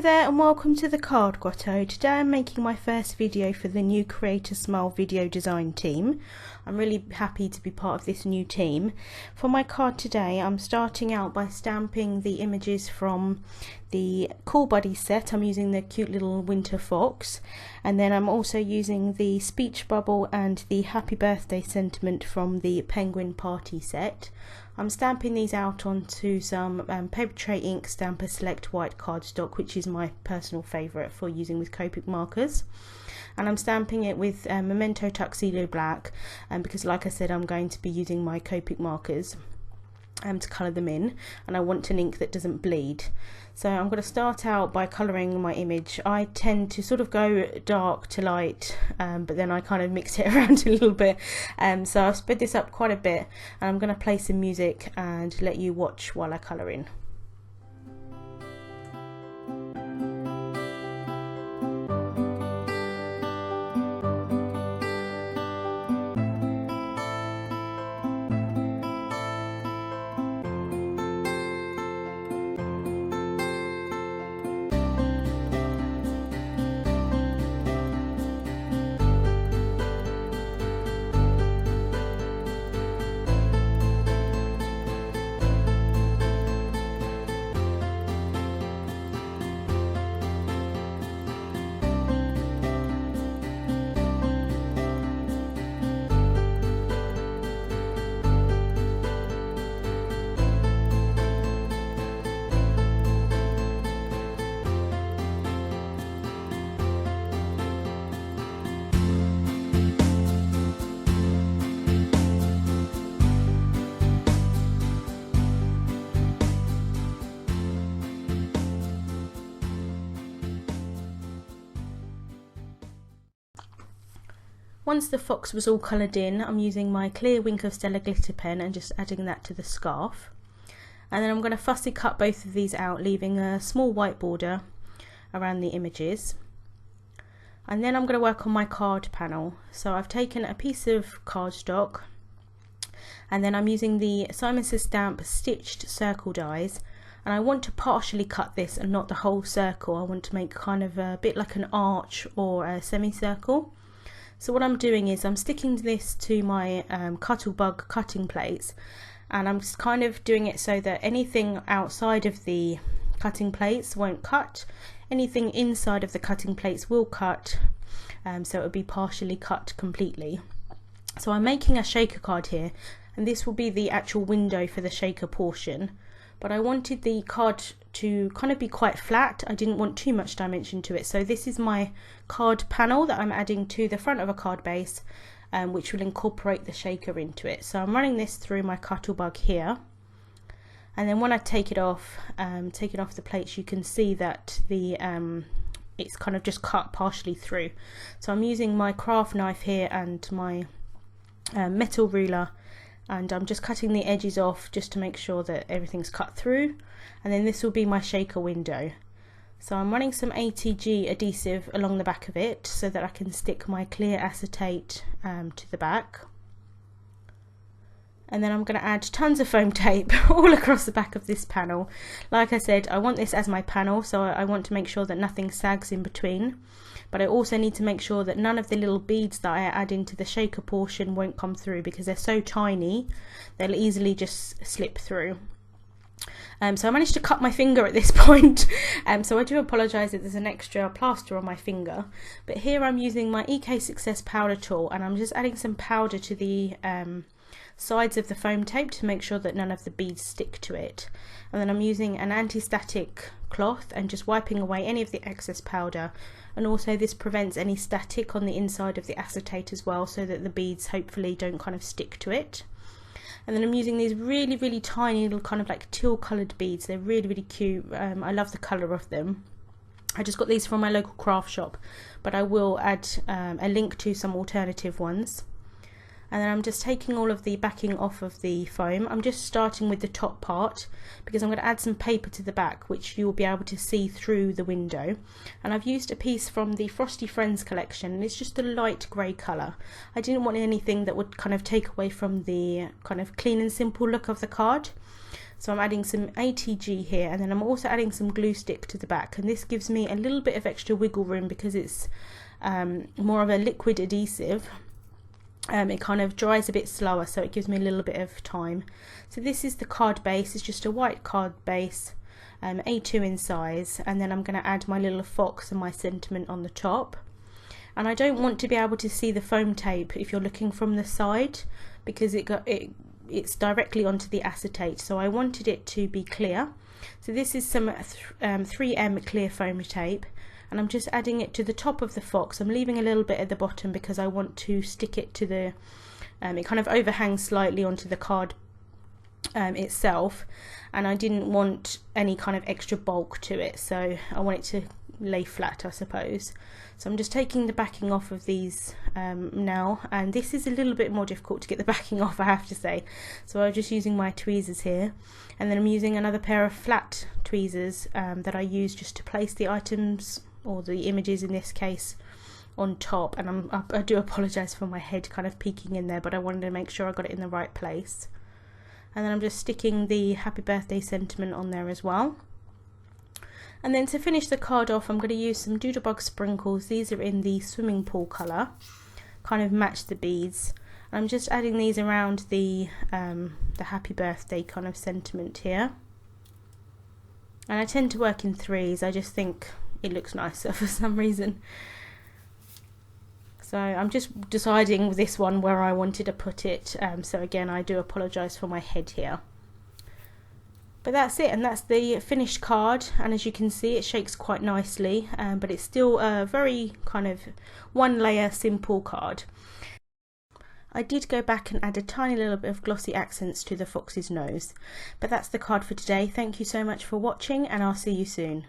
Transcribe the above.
there and welcome to the Card Grotto. Today I'm making my first video for the new Create a Smile video design team. I'm really happy to be part of this new team. For my card today I'm starting out by stamping the images from the Cool Buddy set. I'm using the cute little winter fox, and then I'm also using the speech bubble and the happy birthday sentiment from the penguin party set. I'm stamping these out onto some paper tray ink Stamper Select white cardstock, which is my personal favourite for using with Copic markers, and I'm stamping it with Memento Tuxedo Black, because like I said I'm going to be using my Copic markers to colour them in, and I want an ink that doesn't bleed. So I'm going to start out by colouring my image. I tend to sort of go dark to light, but then I kind of mix it around a little bit, so I've sped this up quite a bit, and I'm going to play some music and let you watch while I colour in. Once the fox was all coloured in, I'm using my clear Wink of Stella glitter pen and just adding that to the scarf. And then I'm going to fussy cut both of these out, leaving a small white border around the images. And then I'm going to work on my card panel. So I've taken a piece of cardstock, and then I'm using the Simon Says Stamp stitched circle dies, and I want to partially cut this and not the whole circle. I want to make kind of a bit like an arch or a semicircle. So what I'm doing is I'm sticking this to my Cuttlebug cutting plates, and I'm just kind of doing it so that anything outside of the cutting plates won't cut, anything inside of the cutting plates will cut, so it will be partially cut completely. So I'm making a shaker card here, and this will be the actual window for the shaker portion, but I wanted the card to kind of be quite flat. I didn't want too much dimension to it, so this is my card panel that I'm adding to the front of a card base, which will incorporate the shaker into it. So I'm running this through my Cuttlebug here, and then when I take it off the plates, you can see that the it's kind of just cut partially through. So I'm using my craft knife here and my metal ruler, and I'm just cutting the edges off just to make sure that everything's cut through, and then this will be my shaker window. So I'm running some ATG adhesive along the back of it so that I can stick my clear acetate to the back, and then I'm going to add tons of foam tape all across the back of this panel. Like I said, I want this as my panel, so I want to make sure that nothing sags in between, but I also need to make sure that none of the little beads that I add into the shaker portion won't come through, because they're so tiny they'll easily just slip through. So I managed to cut my finger at this point, so I do apologise that there's an extra plaster on my finger, but here I'm using my EK Success powder tool, and I'm just adding some powder to the sides of the foam tape to make sure that none of the beads stick to it, and then I'm using an anti-static cloth and just wiping away any of the excess powder, and also this prevents any static on the inside of the acetate as well, so that the beads hopefully don't kind of stick to it. And then I'm using these really tiny little kind of like teal coloured beads. They're really cute. I love the colour of them. I just got these from my local craft shop, but I will add a link to some alternative ones. And then I'm just taking all of the backing off of the foam. I'm just starting with the top part because I'm going to add some paper to the back, which you will be able to see through the window. And I've used a piece from the Frosty Friends collection, and it's just a light grey colour. I didn't want anything that would kind of take away from the kind of clean and simple look of the card. So I'm adding some ATG here, and then I'm also adding some glue stick to the back, and this gives me a little bit of extra wiggle room because it's more of a liquid adhesive. It kind of dries a bit slower, so it gives me a little bit of time. So this is the card base. It's just a white card base, A2 in size, and then I'm going to add my little fox and my sentiment on the top. And I don't want to be able to see the foam tape if you're looking from the side, because it's directly onto the acetate, so I wanted it to be clear. So this is some 3M clear foam tape, and I'm just adding it to the top of the fox. I'm leaving a little bit at the bottom because I want to stick it to the, it kind of overhangs slightly onto the card itself, and I didn't want any kind of extra bulk to it, so I want it to lay flat, I suppose. So I'm just taking the backing off of these now, and this is a little bit more difficult to get the backing off, I have to say. So I'm just using my tweezers here, and then I'm using another pair of flat tweezers that I use just to place the items, or the images in this case, on top. And I do apologise for my head kind of peeking in there, but I wanted to make sure I got it in the right place. And then I'm just sticking the happy birthday sentiment on there as well. And then to finish the card off, I'm going to use some Doodlebug sprinkles. These are in the swimming pool colour, kind of match the beads. I'm just adding these around the happy birthday kind of sentiment here. And I tend to work in threes. I just think it looks nicer for some reason. So I'm just deciding with this one where I wanted to put it. So again, I do apologise for my head here. But that's it, and that's the finished card, and as you can see it shakes quite nicely, but it's still a very kind of one layer simple card. I did go back and add a tiny little bit of glossy accents to the fox's nose. But that's the card for today. Thank you so much for watching, and I'll see you soon.